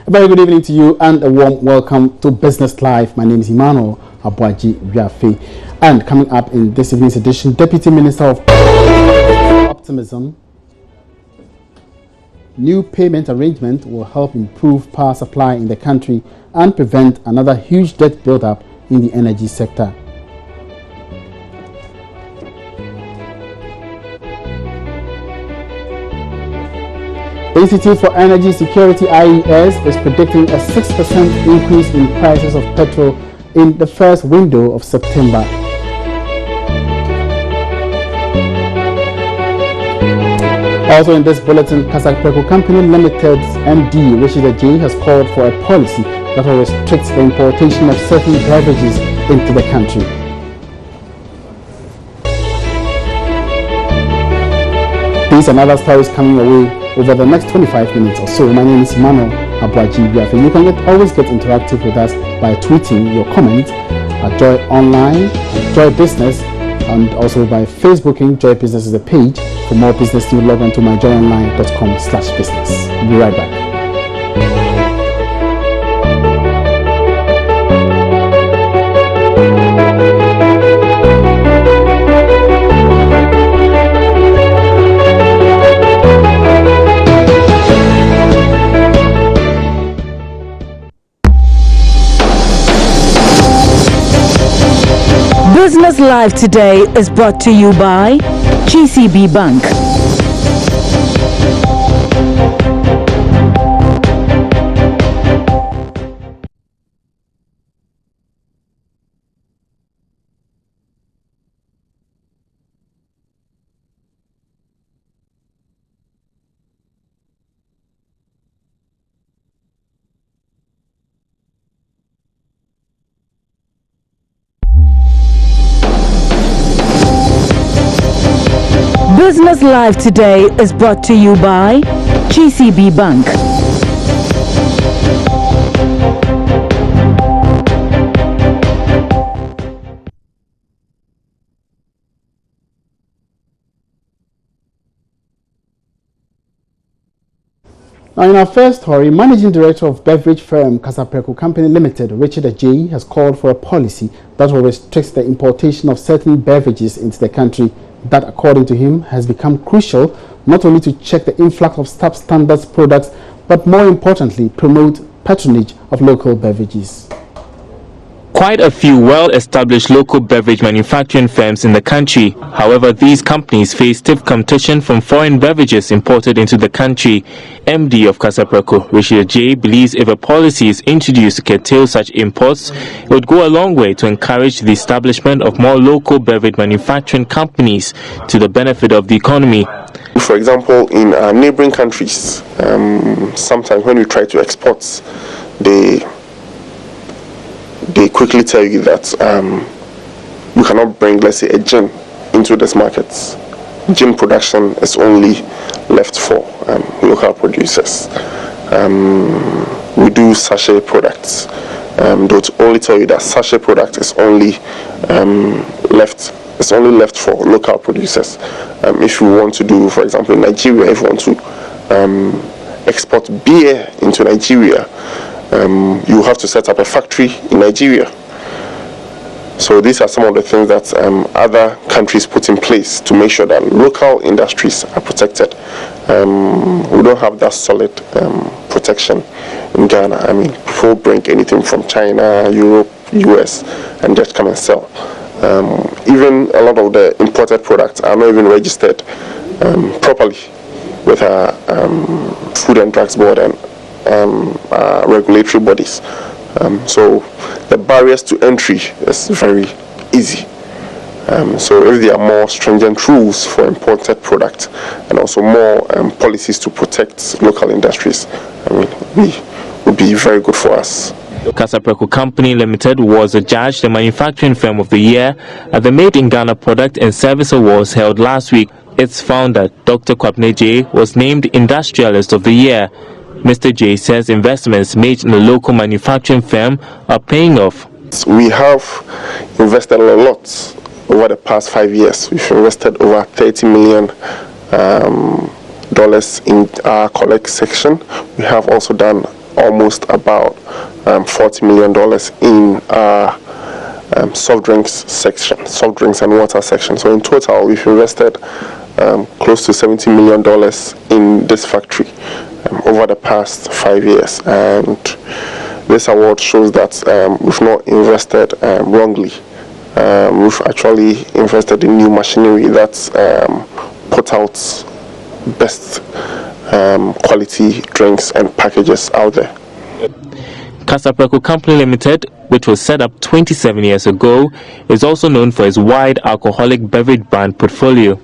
A very good evening to you and a warm welcome to Business Live. My name is Emmanuel Abuaji Riafe. And coming up in this evening's edition, Deputy Minister of Optimism, new payment arrangement will help improve power supply in the country and prevent another huge debt buildup in the energy sector. The Institute for Energy Security IES is predicting a 6% increase in prices of petrol in the first window of September. Also in this bulletin, Kasapreko Company Limited's MD, Richard Ajay, has called for a policy that will restrict the importation of certain beverages into the country. These and other stories coming away over the next 25 minutes or so. My name is Emmanuel Abuaji Biafe. You can always get interactive with us by tweeting your comments at Joy Online, at Joy Business, and also by Facebooking Joy Business as a page. For more business news, log on to myjoyonline.com/business. We'll be right back. Business Live today is brought to you by GCB Bank. Business Live today is brought to you by GCB Bank. Now, in our first story, Managing Director of beverage firm Kasapreko Company Limited, Richard Ajay, has called for a policy that will restrict the importation of certain beverages into the country. That, according to him, has become crucial not only to check the influx of substandard products, but more importantly, promote patronage of local beverages. Quite a few well-established local beverage manufacturing firms in the country. However, these companies face stiff competition from foreign beverages imported into the country. MD of Kasapreko, Richard Ajay, believes if a policy is introduced to curtail such imports, it would go a long way to encourage the establishment of more local beverage manufacturing companies to the benefit of the economy. For example, in our neighboring countries, sometimes when we try to export, they quickly tell you that we cannot bring, let's say, a gin into this market. Gin production is only left for local producers. We do sachet products. They'll only tell you that sachet product is only left for local producers. If you want to do, for example, in Nigeria, if you want to export beer into Nigeria, you have to set up a factory in Nigeria. So these are some of the things that other countries put in place to make sure that local industries are protected. We don't have that solid protection in Ghana. I mean, people bring anything from China, Europe, US, and just come and sell. Even a lot of the imported products are not even registered properly with our Food and Drugs Board and regulatory bodies. So the barriers to entry is very easy. So if there are more stringent rules for imported products and also more policies to protect local industries, I mean, would be very good for us. Kasapreko Company Limited was adjudged the Manufacturing Firm of the Year at the Made in Ghana Product and Service Awards held last week. Its founder, Dr. Kwabena J, was named Industrialist of the Year. Mr. J says investments made in the local manufacturing firm are paying off. We have invested a lot over the past 5 years. We've invested over $30 million in our collect section. We have also done almost about $40 million in our soft drinks section, soft drinks and water section. So in total, we've invested close to $70 million in this factory over the past 5 years. And this award shows that we've not invested wrongly. We've actually invested in new machinery that's put out best quality drinks and packages out there. Kasapreko Company Limited, which was set up 27 years ago, is also known for its wide alcoholic beverage brand portfolio.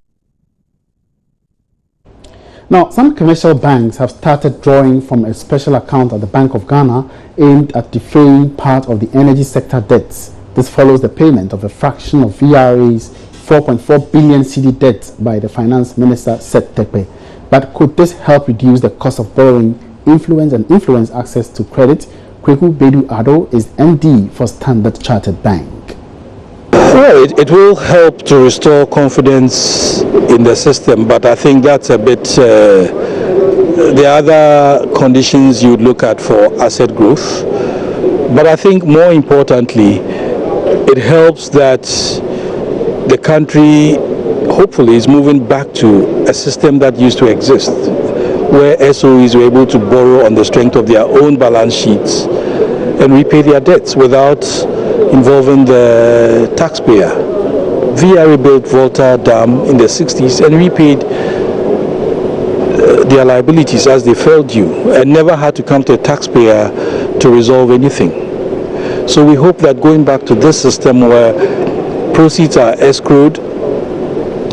Now, some commercial banks have started drawing from a special account at the Bank of Ghana aimed at defraying part of the energy sector debts. This follows the payment of a fraction of VRA's 4.4 billion cedi debt by the Finance Minister, Seth Terkper. But could this help reduce the cost of borrowing, influence access to credit? Kweku Bedu Ado is MD for Standard Chartered Bank. Well, it will help to restore confidence in the system, but I think that's a bit the other conditions you'd look at for asset growth. But I think more importantly, it helps that the country hopefully is moving back to a system that used to exist, where SOEs were able to borrow on the strength of their own balance sheets and repay their debts without involving the taxpayer. VRA built Volta Dam in the 60s and repaid their liabilities as they fell due and never had to come to a taxpayer to resolve anything. So we hope that going back to this system where proceeds are escrowed,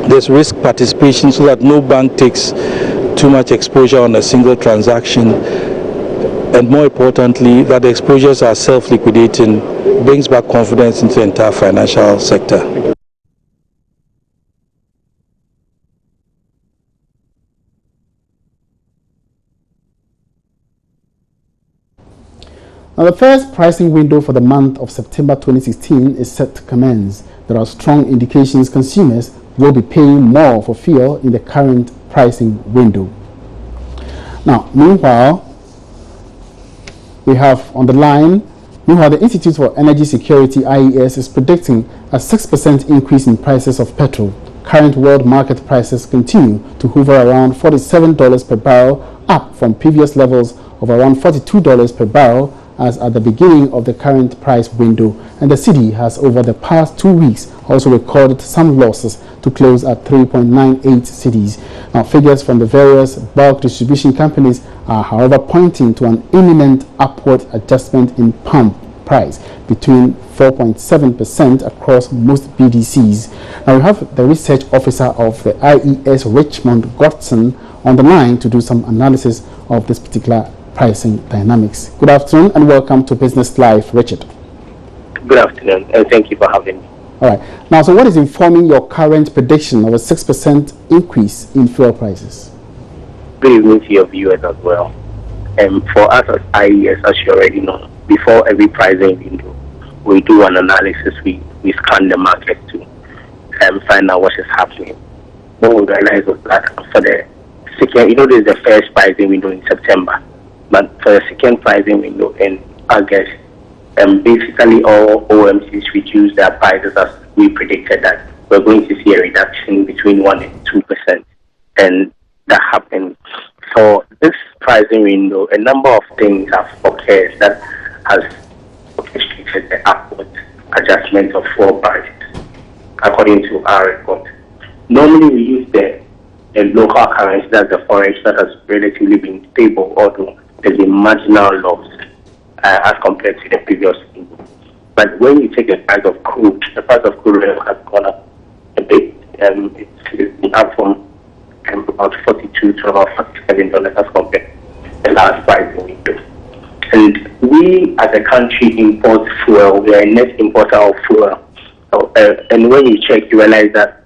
there's risk participation so that no bank takes too much exposure on a single transaction, and more importantly, that the exposures are self-liquidating, brings back confidence into the entire financial sector. Now, the first pricing window for the month of September 2016 is set to commence. There are strong indications consumers will be paying more for fuel in the current pricing window. Now, meanwhile, we have on the line, the Institute for Energy Security, IES, is predicting a 6% increase in prices of petrol. Current world market prices continue to hover around $47 per barrel, up from previous levels of around $42 per barrel as at the beginning of the current price window, and the cedi has over the past 2 weeks also recorded some losses to close at 3.98 cedis. Now, figures from the various bulk distribution companies are, however, pointing to an imminent upward adjustment in pump price between 4.7% across most BDCs. Now, we have the research officer of the IES, Richmond Godson, on the line to do some analysis of this particular pricing dynamics. Good afternoon and welcome to Business Live, Richard. Good afternoon and thank you for having me. All right. Now, so what is informing your current prediction of a 6% increase in fuel prices? Good evening to your viewers as well. For us as IES, as you already know, before every pricing window, we do an analysis. We scan the market to find out what is happening. What we realize was that for the second, this is the first pricing window in September. But for the second pricing window in August, basically all OMCs reduced their prices as we predicted that we're going to see a reduction between 1 and 2%. And that happened. For this pricing window, a number of things have occurred that has orchestrated the upward adjustment of fuel prices, according to our report. Normally we use the local currency, that's the forex, that has relatively been stable, although there's a marginal loss as compared to the previous window. But when you take the price of crude, the price of crude oil has gone up a bit. It's been up from about $42 to about $47 as compared to the last pricing window. And we as a country import fuel. We are a net importer of fuel. So, and when you check, you realize that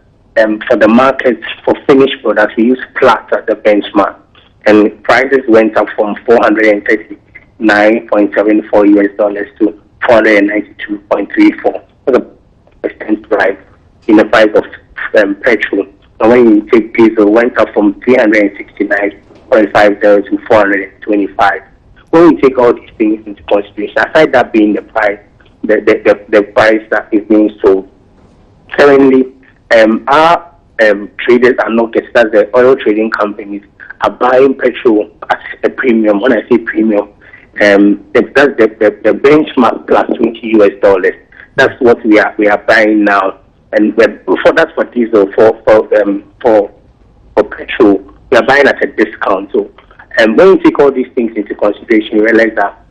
for the market, for finished products, we use Platts as the benchmark. And prices went up from $439.74 US to $492.34. That's a percent rise in the price of petrol. And when you take diesel, it went up from $369.50 to $425. when we take all these things into consideration, aside that being the price, the price that is being sold, currently, our traders are not getting, that's the oil trading companies are buying petrol at a premium. When I say premium, that's the benchmark plus $20. That's what we are buying now, and that's for diesel. For petrol, we are buying at a discount. So, when you take all these things into consideration, you realize that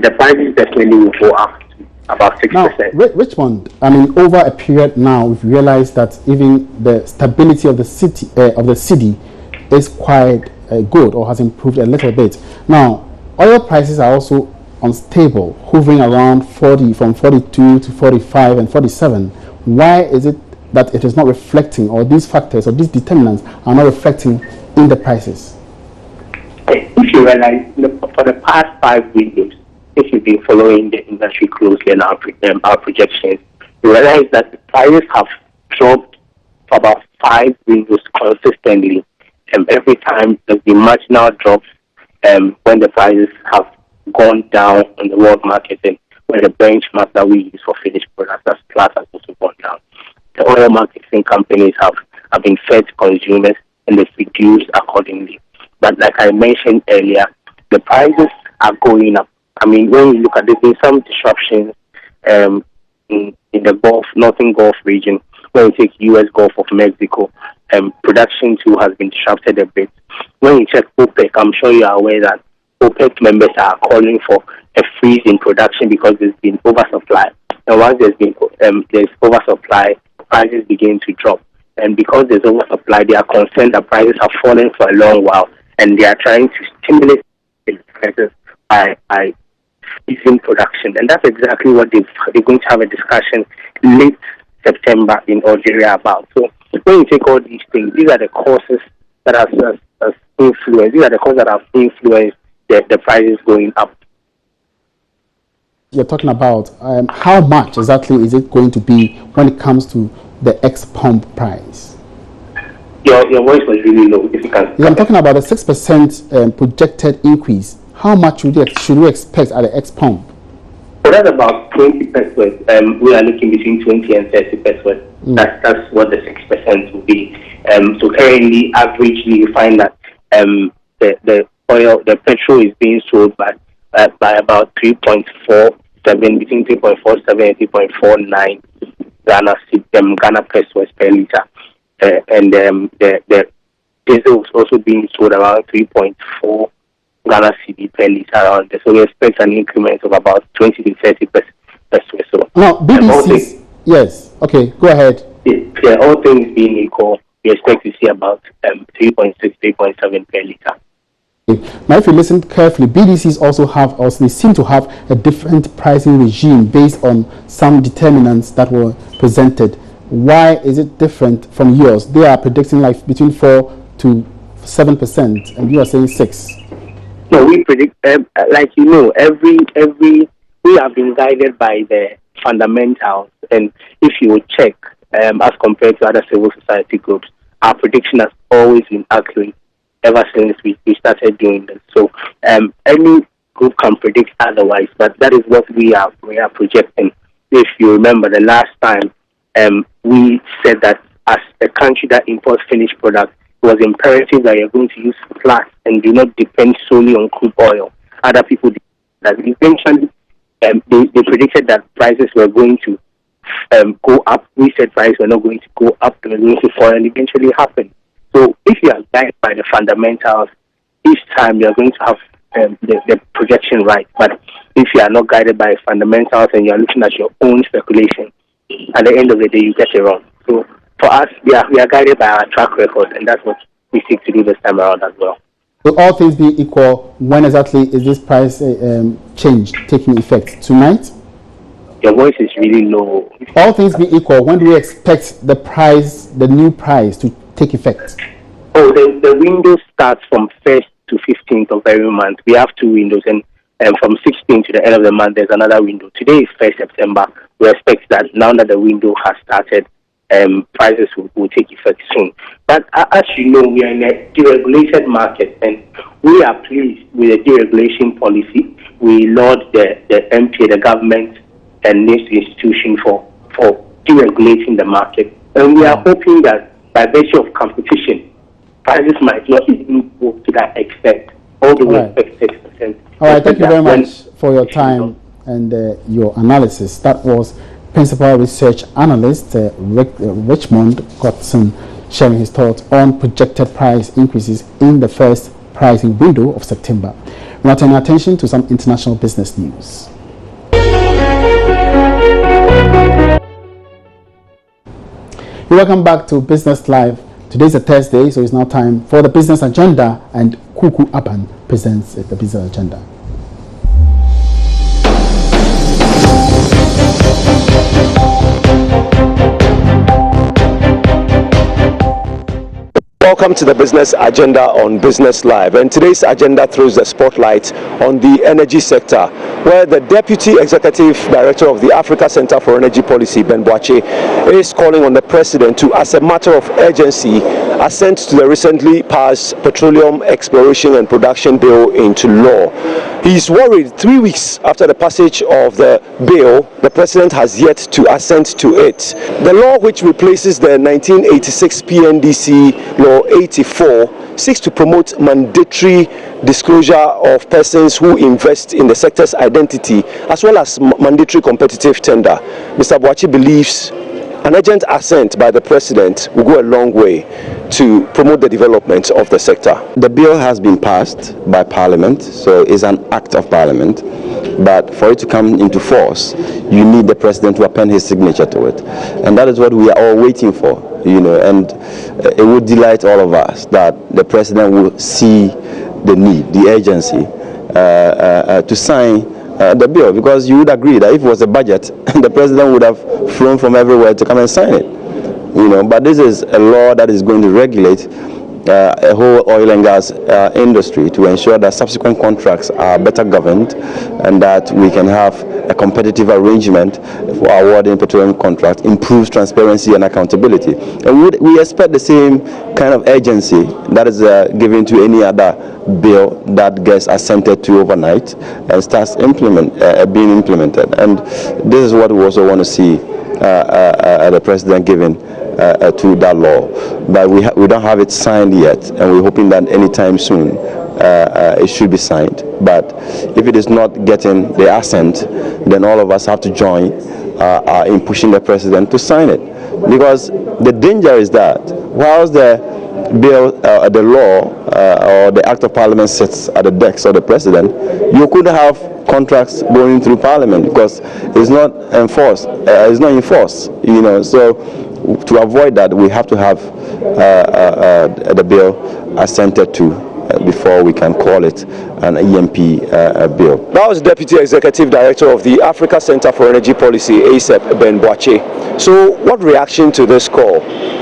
the prices definitely will go up to about 6%. Now, Richmond, I mean, over a period now, we've realized that even the stability of the city is quite good, or has improved a little bit. Now, oil prices are also unstable, hovering around 40, from 42 to 45 and 47. Why is it that it is not reflecting, or these factors or these determinants are not reflecting in the prices? If you realize, for the past 5 windows, if you've been following the industry closely and our projections, you realize that the prices have dropped for about 5 windows consistently. Every time there's been marginal drops when the prices have gone down on the world market, and when the benchmark that we use for finished products, that's Platts, has also gone down. The oil marketing companies have been fed to consumers, and they've reduced accordingly. But like I mentioned earlier, the prices are going up. I mean, when you look at it, there's been some disruptions in the Gulf, Northern Gulf region. When you take U.S. Gulf of Mexico, production too has been disrupted a bit. When you check OPEC, I'm sure you are aware that OPEC members are calling for a freeze in production because there's been oversupply. And once there's oversupply, prices begin to drop. And because there's oversupply, they are concerned that prices have fallen for a long while, and they are trying to stimulate the prices by freezing production. And that's exactly what they're going to have a discussion late September in Algeria about. So when you take all these things, these are the causes that have influenced. These are the causes that have influenced the prices going up. You're talking about how much exactly is it going to be when it comes to the ex-pump price? Your voice was really low. If you can. Yeah, I'm talking about a 6% projected increase. How much should we expect at the ex-pump? So that's about 20 pesos. We are looking between 20 and 30 pesos. That's what the 6% will be. So currently, averagely, you find that the petrol is being sold by about 3.47, between 3.47 and 3.49 Ghana pesos per liter. And the diesel is also being sold around 3.4 Ghana cedi per liter around there. So we expect an increment of about 20 to 30 pesos. Now, BBC, yes, okay, go ahead. Yeah, all things being equal, we expect to see about 3.6, 3.7 per liter. Now, if you listen carefully, BDCs also seem to have a different pricing regime based on some determinants that were presented. Why is it different from yours? They are predicting like between 4 to 7%, and you are saying 6. No, we predict, like you know, every we have been guided by the fundamentals, and if you would check, as compared to other civil society groups, our prediction has always been accurate ever since we started doing this. So any group can predict otherwise, but that is what we are projecting. If you remember the last time, we said that as a country that imports finished products, it was imperative that you're going to use Platts and do not depend solely on crude oil. Other people did that. Eventually, they predicted that prices were going to go up. We said prices were not going to go up, they were going to fall, and eventually happened. So if you are guided by the fundamentals, each time you're going to have the projection right. But if you are not guided by fundamentals and you're looking at your own speculation, at the end of the day, you get it wrong. So for us, we are guided by our track record, and that's what we seek to do this time around as well. So all things being equal, when exactly is this price change taking effect? Tonight? Your voice is really low. All things being equal, when do we expect the new price to take effect? Oh, the window starts from 1st to 15th of every month. We have 2 windows, and from 16th to the end of the month, there's another window. Today is 1st September. We expect that now that the window has started, prices will take effect soon. But as you know, we are in a deregulated market, and we are pleased with the deregulation policy. We laud the MPA, the government, and this institution for deregulating the market. And we are hoping that by virtue of competition, prices might not even go to that extent, all the way to 6%. All right, thank you very much for your time and your analysis. That was Principal Research Analyst Richmond Godson sharing his thoughts on projected price increases in the first pricing window of September. We now turn our attention to some international business news. Welcome back to Business Live. Today is a Thursday, so it's now time for the business agenda, and Kuku Aban presents the business agenda. Welcome to the business agenda on Business Live, and today's agenda throws the spotlight on the energy sector, where the Deputy Executive Director of the Africa Center for Energy Policy, Ben Boakye, is calling on the President to, as a matter of urgency, assent to the recently passed Petroleum Exploration and Production Bill into law. He's worried 3 weeks after the passage of the bill, the President has yet to assent to it. The law, which replaces the 1986 PNDC Law 84, seeks to promote mandatory disclosure of persons who invest in the sector's identity, as well as mandatory competitive tender. Mr. Boakye believes an urgent assent by the President will go a long way to promote the development of the sector. The bill has been passed by Parliament, so it's an act of Parliament. But for it to come into force, you need the President to append his signature to it. And that is what we are all waiting for, and it would delight all of us that the President will see the need, the urgency to sign the bill, because you would agree that if it was a budget, the President would have flown from everywhere to come and sign it. But this is a law that is going to regulate a whole oil and gas industry to ensure that subsequent contracts are better governed and that we can have a competitive arrangement for awarding petroleum contracts, improves transparency and accountability. And we expect the same kind of urgency that is given to any other bill that gets assented to overnight and starts being implemented. And this is what we also want to see the President giving to that law. But we don't have it signed yet, and we're hoping that anytime soon it should be signed. But if it is not getting the assent, then all of us have to join in pushing the President to sign it. Because the danger is that whilst the bill, the law, or the Act of Parliament sits at the desk of the President, you could have contracts going through Parliament because it's not enforced. It's not enforced. So to avoid that, we have to have the bill assented to before we can call it an EMP bill. That was Deputy Executive Director of the Africa Center for Energy Policy, ACEP, Ben Boakye. So what reaction to this call?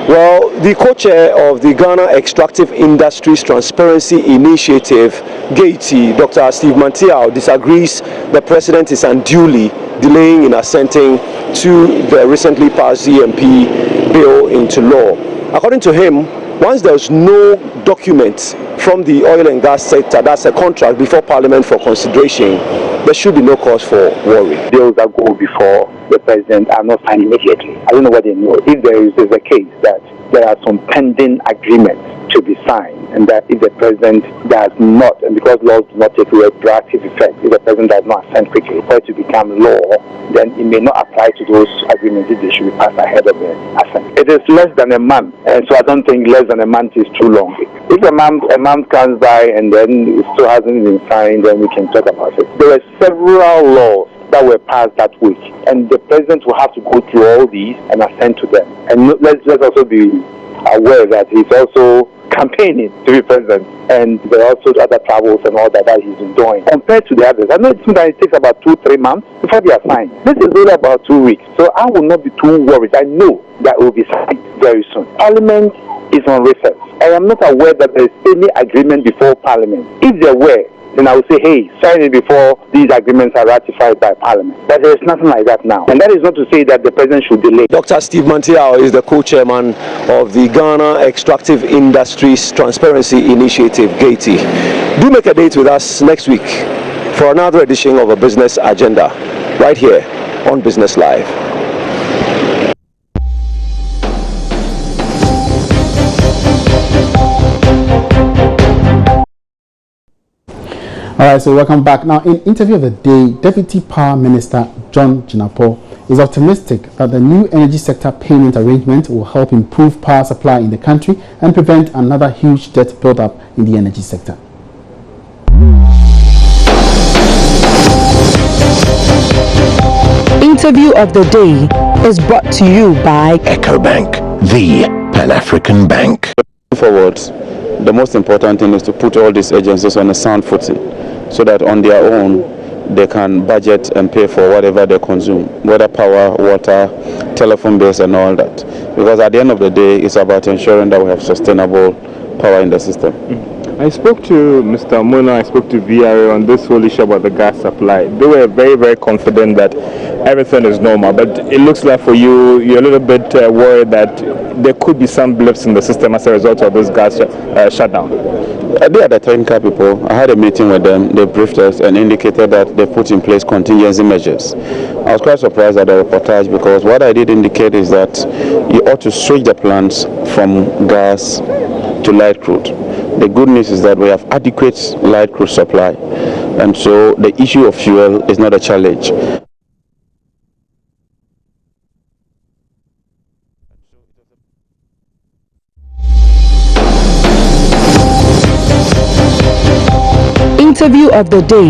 Well, the co-chair of the Ghana Extractive Industries Transparency Initiative, GAITI, Dr. Steve Mantiao, disagrees the President is unduly delaying in assenting to the recently passed EMP bill into law. According to him, once there's no document from the oil and gas sector, that's a contract before Parliament for consideration, there should be no cause for worry. Bills that go before the President are not signed immediately. I don't know what they know. If there is a case that there are some pending agreements to be signed, and that if the President does not, and because laws do not take retroactive effect, if the President does not assent quickly for it to become law, then it may not apply to those agreements if they should be passed ahead of the assent. It is less than a month, and so I don't think less than a month is too long. If a month comes by and then it still hasn't been signed, then we can talk about it. There were several laws that were passed that week, and the President will have to go through all these and assent to them. And let's also be aware that he's also campaigning to be president, and there are also other travels and all that he's been doing. Compared to the others, I know sometimes it takes about 2-3 months before they are signed. This is only about 2 weeks, so I will not be too worried. I know that it will be signed very soon. Parliament is on recess. I am not aware that there is any agreement before Parliament. If there were, then I would say, hey, sign it before these agreements are ratified by Parliament. But there is nothing like that now. And that is not to say that the President should delay. Dr. Steve Mantiao is the co-chairman of the Ghana Extractive Industries Transparency Initiative, GAITI. Do make a date with us next week for another edition of a Business Agenda, right here on Business Live. All right, so welcome back. Now, in interview of the day, Deputy Power Minister John Jinapor is optimistic that the new energy sector payment arrangement will help improve power supply in the country and prevent another huge debt build-up in the energy sector. Interview of the day is brought to you by EcoBank, the Pan-African bank. Forward, the most important thing is to put all these agencies on a sound footing so that on their own they can budget and pay for whatever they consume, whether power, water, telephone bills and all that. Because at the end of the day, it's about ensuring that we have sustainable power in the system. I spoke to Mr. Muna, I spoke to VRA on this whole issue about the gas supply. They were very, very confident that everything is normal, but it looks like for you, you're a little bit worried that there could be some blips in the system as a result of this gas shutdown. They are the technical people. I had a meeting with them. They briefed us and indicated that they put in place contingency measures. I was quite surprised at the reportage because what I did indicate is that you ought to switch the plants from gas to light crude. The good news is that we have adequate light crude supply, and so the issue of fuel is not a challenge. Interview of the day.